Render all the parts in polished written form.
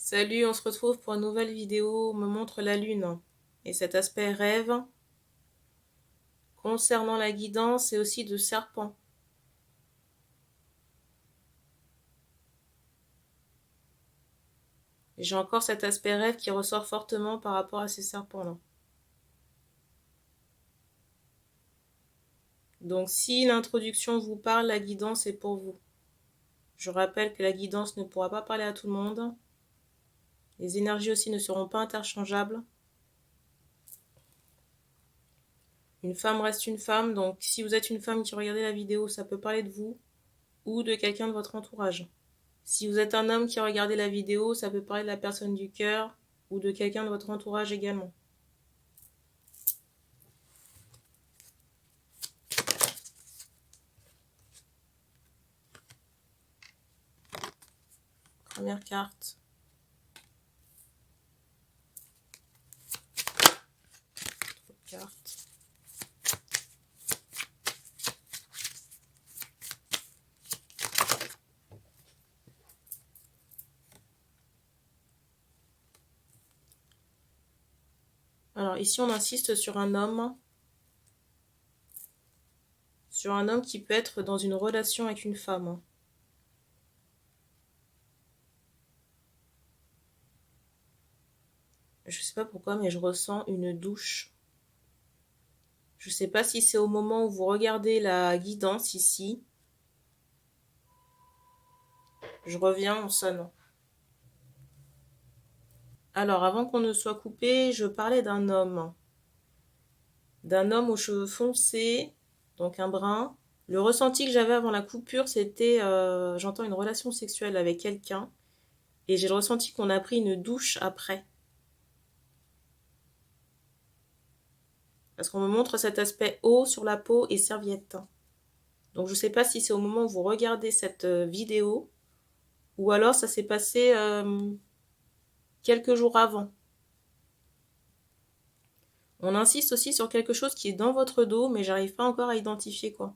Salut, on se retrouve pour une nouvelle vidéo, on me montre la lune et cet aspect rêve concernant la guidance et aussi de serpent. J'ai encore cet aspect rêve qui ressort fortement par rapport à ces serpents-là. Donc si l'introduction vous parle, la guidance est pour vous. Je rappelle que la guidance ne pourra pas parler à tout le monde. Les énergies aussi ne seront pas interchangeables. Une femme reste une femme, donc si vous êtes une femme qui regardez la vidéo, ça peut parler de vous ou de quelqu'un de votre entourage. Si vous êtes un homme qui a regardé la vidéo, ça peut parler de la personne du cœur ou de quelqu'un de votre entourage également. Première carte. Autre carte. Alors ici on insiste sur un homme. Sur un homme qui peut être dans une relation avec une femme. Je sais pas pourquoi, mais je ressens une douche. Je sais pas si c'est au moment où vous regardez la guidance ici. Je reviens, on sonne. Alors avant qu'on ne soit coupé, je parlais d'un homme. D'un homme aux cheveux foncés, donc un brun. Le ressenti que j'avais avant la coupure, c'était j'entends une relation sexuelle avec quelqu'un et j'ai le ressenti qu'on a pris une douche après. Parce qu'on me montre cet aspect eau sur la peau et serviette. Donc je ne sais pas si c'est au moment où vous regardez cette vidéo ou alors ça s'est passé quelques jours avant. On insiste aussi sur quelque chose qui est dans votre dos, mais j'arrive pas encore à identifier quoi.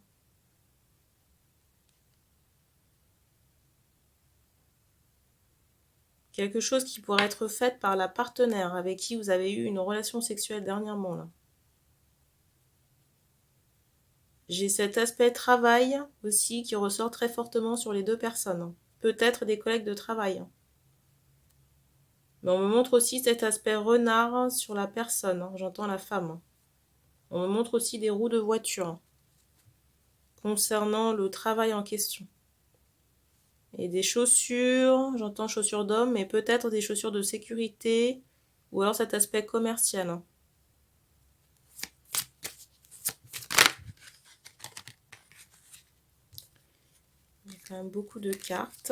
Quelque chose qui pourrait être fait par la partenaire avec qui vous avez eu une relation sexuelle dernièrement là. J'ai cet aspect travail aussi qui ressort très fortement sur les deux personnes. Peut-être des collègues de travail. Mais on me montre aussi cet aspect renard sur la personne. J'entends la femme. On me montre aussi des roues de voiture concernant le travail en question. Et des chaussures, j'entends chaussures d'homme, mais peut-être des chaussures de sécurité ou alors cet aspect commercial. Il y a quand même beaucoup de cartes.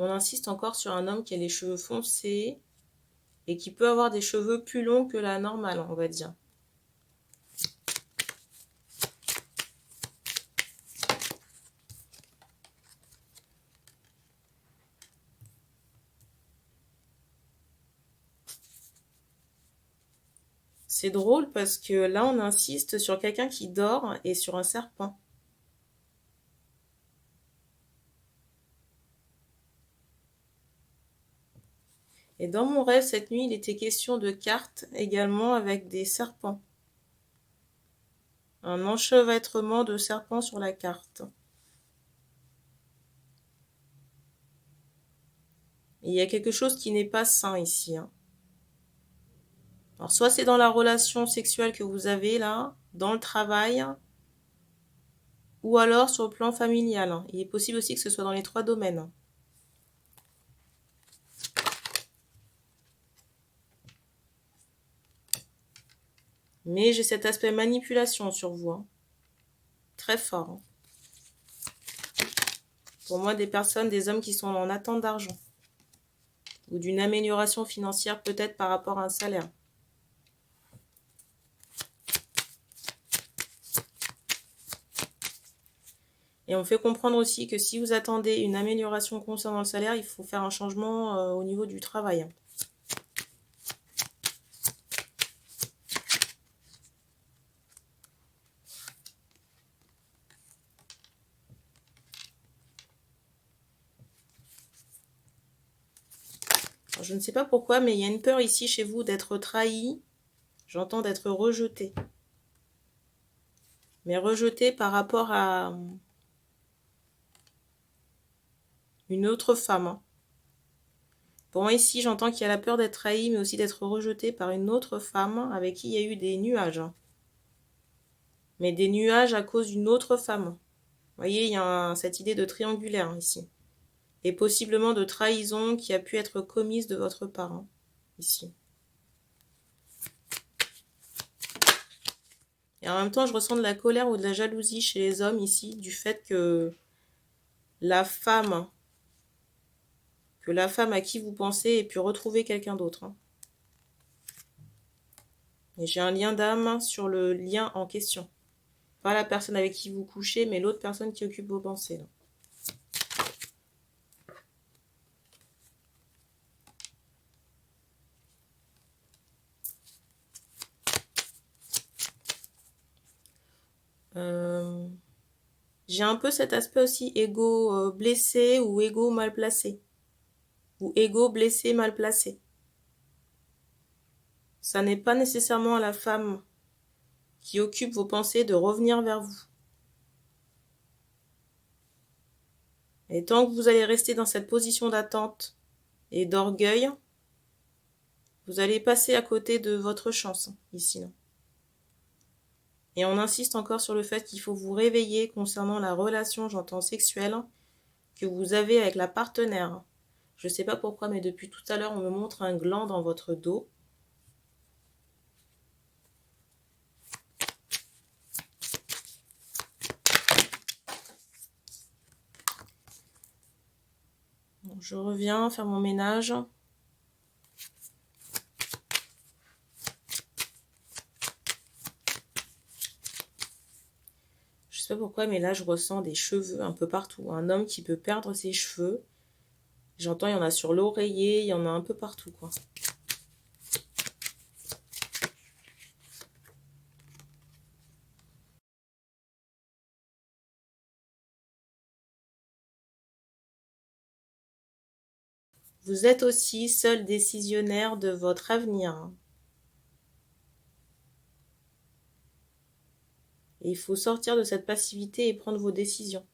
On insiste encore sur un homme qui a les cheveux foncés et qui peut avoir des cheveux plus longs que la normale, on va dire. C'est drôle parce que là, on insiste sur quelqu'un qui dort et sur un serpent. Et dans mon rêve, cette nuit, il était question de cartes également avec des serpents. Un enchevêtrement de serpents sur la carte. Et il y a quelque chose qui n'est pas sain ici. Alors, soit c'est dans la relation sexuelle que vous avez là, dans le travail, ou alors sur le plan familial. Il est possible aussi que ce soit dans les trois domaines. Mais j'ai cet aspect manipulation sur vous. Très fort. Pour moi, des personnes, des hommes qui sont en attente d'argent. Ou d'une amélioration financière peut-être par rapport à un salaire. Et on me fait comprendre aussi que si vous attendez une amélioration concernant le salaire, il faut faire un changement au niveau du travail. Alors, je ne sais pas pourquoi, mais il y a une peur ici chez vous d'être trahi. J'entends d'être rejeté. Mais rejeté par rapport à une autre femme. Pour moi, ici, j'entends qu'il y a la peur d'être trahi, mais aussi d'être rejeté par une autre femme avec qui il y a eu des nuages. Mais des nuages à cause d'une autre femme. Vous voyez, il y a cette idée de triangulaire ici. Et possiblement de trahison qui a pu être commise de votre part, ici. Et en même temps, je ressens de la colère ou de la jalousie chez les hommes ici, du fait que la femme à qui vous pensez ait pu retrouver quelqu'un d'autre. Et j'ai un lien d'âme sur le lien en question. Pas la personne avec qui vous couchez, mais l'autre personne qui occupe vos pensées. Là. J'ai un peu cet aspect aussi égo blessé ou égo mal placé. Ou égo blessé mal placé. Ça n'est pas nécessairement à la femme qui occupe vos pensées de revenir vers vous. Et tant que vous allez rester dans cette position d'attente et d'orgueil, vous allez passer à côté de votre chance, ici. Là. Et on insiste encore sur le fait qu'il faut vous réveiller concernant la relation, j'entends sexuelle, que vous avez avec la partenaire. Je ne sais pas pourquoi, mais depuis tout à l'heure, on me montre un gland dans votre dos. Bon, je reviens faire mon ménage. Je sais pas pourquoi, mais là, je ressens des cheveux un peu partout. Un homme qui peut perdre ses cheveux. J'entends, il y en a sur l'oreiller, il y en a un peu partout, quoi. Vous êtes aussi seul décisionnaire de votre avenir. Et il faut sortir de cette passivité et prendre vos décisions.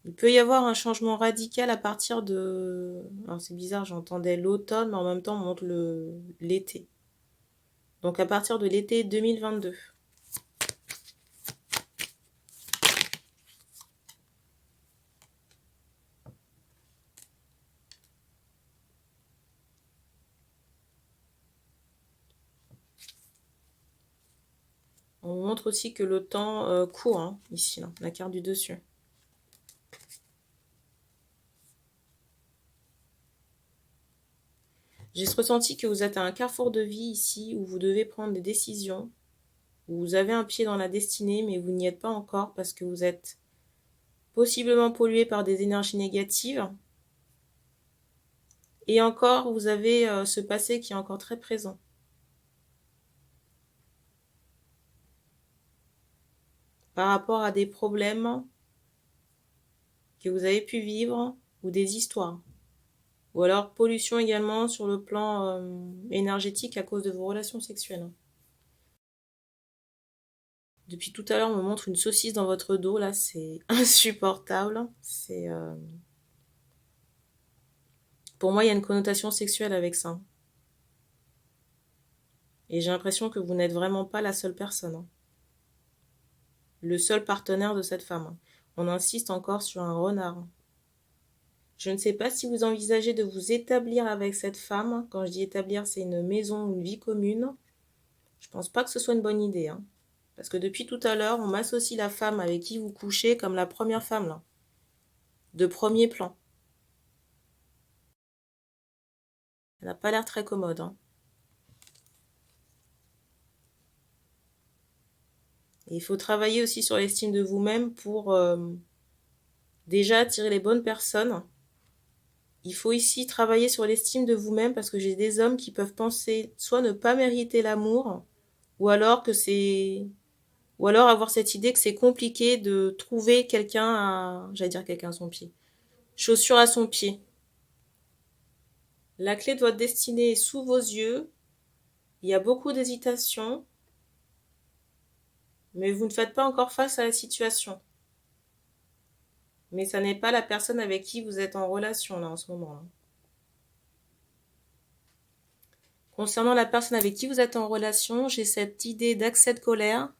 Il peut y avoir un changement radical à partir de... Alors c'est bizarre, j'entendais l'automne, mais en même temps on montre l'été. Donc à partir de l'été 2022. On montre aussi que le temps court, hein, ici, là, la carte du dessus. J'ai ce ressenti que vous êtes à un carrefour de vie ici, où vous devez prendre des décisions, où vous avez un pied dans la destinée, mais vous n'y êtes pas encore parce que vous êtes possiblement pollué par des énergies négatives. Et encore, vous avez ce passé qui est encore très présent. Par rapport à des problèmes que vous avez pu vivre ou des histoires. Ou alors pollution également sur le plan énergétique à cause de vos relations sexuelles. Depuis tout à l'heure, on me montre une saucisse dans votre dos, là, c'est insupportable. Pour moi, il y a une connotation sexuelle avec ça. Et j'ai l'impression que vous n'êtes vraiment pas la seule personne. Le seul partenaire de cette femme. On insiste encore sur un renard. Je ne sais pas si vous envisagez de vous établir avec cette femme. Quand je dis établir, c'est une maison, une vie commune. Je pense pas que ce soit une bonne idée. Hein. Parce que depuis tout à l'heure, on m'associe la femme avec qui vous couchez comme la première femme, là. De premier plan. Elle n'a pas l'air très commode, hein. Et il faut travailler aussi sur l'estime de vous-même pour déjà attirer les bonnes personnes. Il faut ici travailler sur l'estime de vous-même parce que j'ai des hommes qui peuvent penser soit ne pas mériter l'amour, ou alors que c'est... Ou alors avoir cette idée que c'est compliqué de trouver quelqu'un à... J'allais dire quelqu'un à son pied. Chaussure à son pied. La clé de votre destinée est sous vos yeux. Il y a beaucoup d'hésitation, mais vous ne faites pas encore face à la situation. Mais ça n'est pas la personne avec qui vous êtes en relation là en ce moment, là. Concernant la personne avec qui vous êtes en relation, j'ai cette idée d'accès de colère.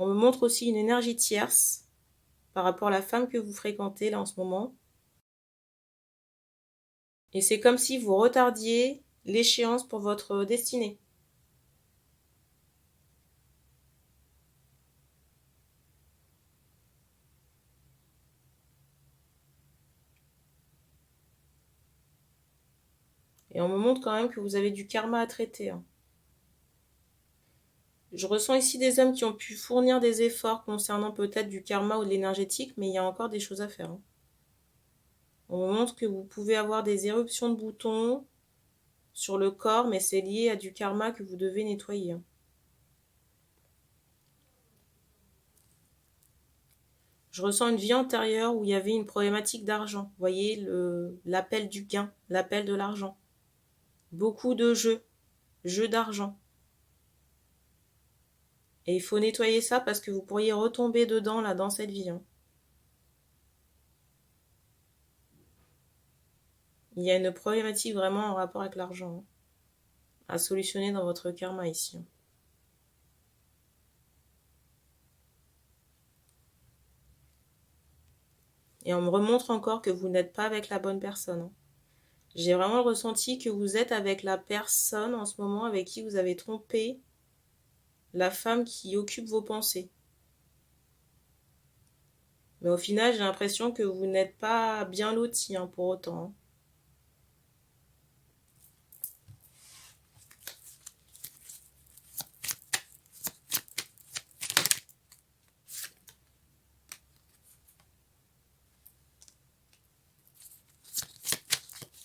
On me montre aussi une énergie tierce par rapport à la femme que vous fréquentez là en ce moment. Et c'est comme si vous retardiez l'échéance pour votre destinée. Et on me montre quand même que vous avez du karma à traiter, hein. Je ressens ici des hommes qui ont pu fournir des efforts concernant peut-être du karma ou de l'énergétique, mais il y a encore des choses à faire, hein. On me montre que vous pouvez avoir des éruptions de boutons sur le corps, mais c'est lié à du karma que vous devez nettoyer, hein. Je ressens une vie antérieure où il y avait une problématique d'argent. Vous voyez, l'appel du gain, l'appel de l'argent. Beaucoup de jeux d'argent. Et il faut nettoyer ça parce que vous pourriez retomber dedans, là, dans cette vie, hein. Il y a une problématique vraiment en rapport avec l'argent, hein, à solutionner dans votre karma ici, hein. Et on me remontre encore que vous n'êtes pas avec la bonne personne, hein. J'ai vraiment le ressenti que vous êtes avec la personne en ce moment avec qui vous avez trompé la femme qui occupe vos pensées. Mais au final, j'ai l'impression que vous n'êtes pas bien loti, hein, pour autant, hein.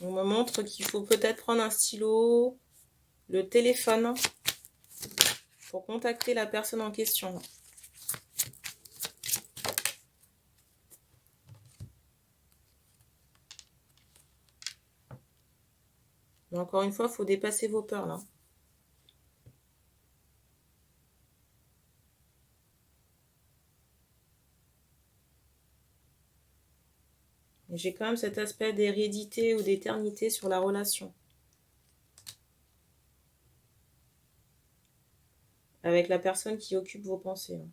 On me montre qu'il faut peut-être prendre un stylo, le téléphone, pour contacter la personne en question. Mais encore une fois, il faut dépasser vos peurs, là. J'ai quand même cet aspect d'hérédité ou d'éternité sur la relation avec la personne qui occupe vos pensées, hein.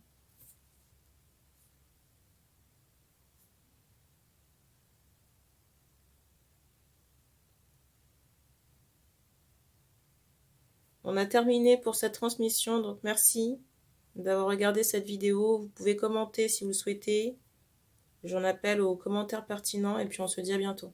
On a terminé pour cette transmission, donc merci d'avoir regardé cette vidéo. Vous pouvez commenter si vous le souhaitez. J'en appelle aux commentaires pertinents et puis on se dit à bientôt.